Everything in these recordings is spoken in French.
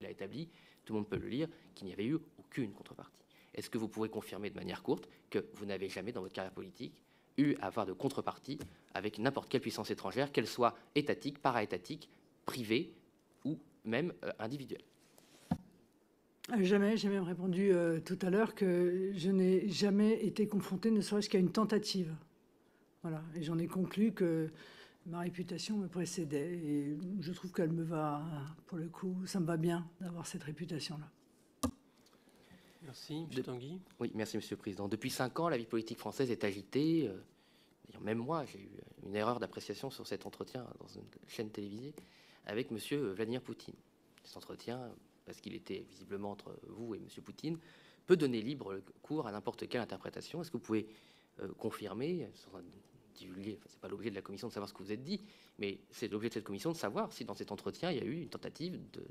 Il a établi, tout le monde peut le lire, qu'il n'y avait eu aucune contrepartie. Est-ce que vous pourrez confirmer de manière courte que vous n'avez jamais, dans votre carrière politique, eu à avoir de contrepartie avec n'importe quelle puissance étrangère, qu'elle soit étatique, para-étatique, privée ou même individuelle? Jamais. J'ai même répondu tout à l'heure que je n'ai jamais été confrontée, ne serait-ce qu'à une tentative. Voilà. Et j'en ai conclu que ma réputation me précédait. Et je trouve qu'elle me va, pour le coup, ça me va bien d'avoir cette réputation-là. Merci. M. Tanguy. Oui, merci, Monsieur le Président. Depuis 5 ans, la vie politique française est agitée. D'ailleurs, même moi, j'ai eu une erreur d'appréciation sur cet entretien dans une chaîne télévisée avec M. Vladimir Poutine. Cet entretien, parce qu'il était visiblement entre vous et M. Poutine, peut donner libre cours à n'importe quelle interprétation. Est-ce que vous pouvez confirmer, sans divulguer, enfin, c'est pas l'objet de la commission de savoir ce que vous êtes dit, mais c'est l'objet de cette commission de savoir si dans cet entretien, il y a eu une tentative de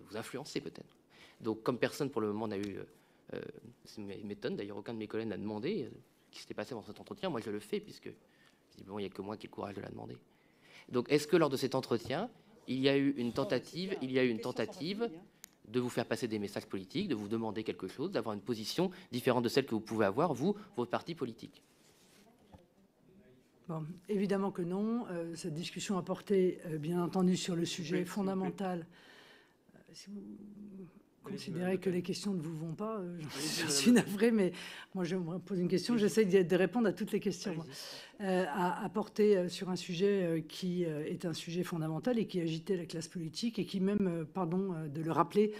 vous influencer peut-être. Donc, comme personne pour le moment n'a eu, ça m'étonne, d'ailleurs aucun de mes collègues n'a demandé ce qui s'était passé dans cet entretien, moi je le fais, puisque visiblement il n'y a que moi qui ai le courage de la demander. Donc, est-ce que lors de cet entretien, il y a eu une tentative, de vous faire passer des messages politiques, de vous demander quelque chose, d'avoir une position différente de celle que vous pouvez avoir, vous, votre parti politique? Bon, évidemment que non. Cette discussion a porté, bien entendu, sur le sujet fondamental. Si vous considérez que les questions ne vous vont pas, j'en suis navrée, mais moi je me pose une question, j'essaie de répondre à toutes les questions. À porter sur un sujet qui est un sujet fondamental et qui agitait la classe politique et qui même, pardon de le rappeler,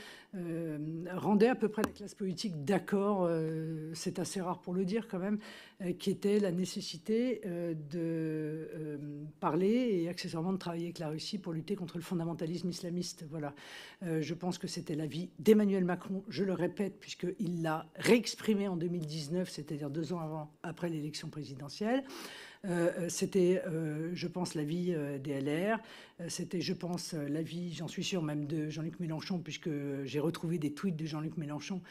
rendait à peu près la classe politique d'accord, c'est assez rare pour le dire quand même, qui était la nécessité de parler et accessoirement de travailler avec la Russie pour lutter contre le fondamentalisme islamiste. Voilà. Je pense que c'était l'avis d'Emmanuel Macron, je le répète, puisqu'il l'a réexprimé en 2019, c'est-à-dire 2 ans après l'élection présidentielle. C'était, je pense, l'avis des LR. C'était, je pense, l'avis, j'en suis sûr, même de Jean-Luc Mélenchon, puisque j'ai retrouvé des tweets de Jean-Luc Mélenchon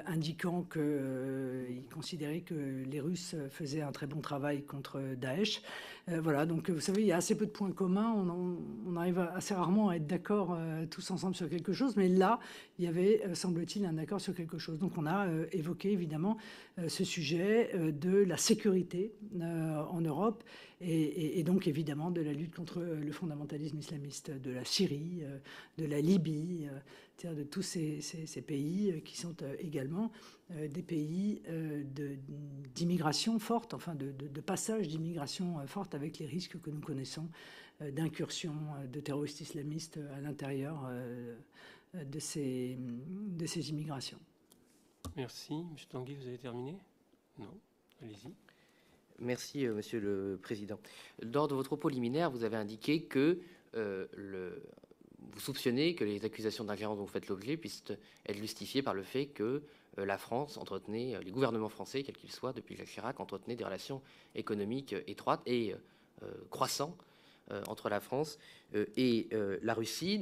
indiquant qu'il considérait que les Russes faisaient un très bon travail contre Daesh. Voilà, donc vous savez, il y a assez peu de points communs. On arrive assez rarement à être d'accord tous ensemble sur quelque chose, mais là, il y avait, semble-t-il, un accord sur quelque chose. Donc on a évoqué, évidemment, ce sujet de la sécurité en Europe et donc évidemment de la lutte contre le fondamentalisme islamiste, de la Syrie, de la Libye, de tous ces pays qui sont également des pays d'immigration forte, enfin de passage d'immigration forte avec les risques que nous connaissons d'incursion de terroristes islamistes à l'intérieur de ces immigrations. Merci. M. Tanguy, vous avez terminé? Non. Allez-y. Merci, Monsieur le Président. Lors de votre propos liminaire, vous avez indiqué que vous soupçonnez que les accusations d'ingérence dont vous faites l'objet puissent être justifiées par le fait que la France entretenait, les gouvernements français, quels qu'ils soient, depuis Jacques Chirac, entretenaient des relations économiques étroites et croissantes entre la France et la Russie.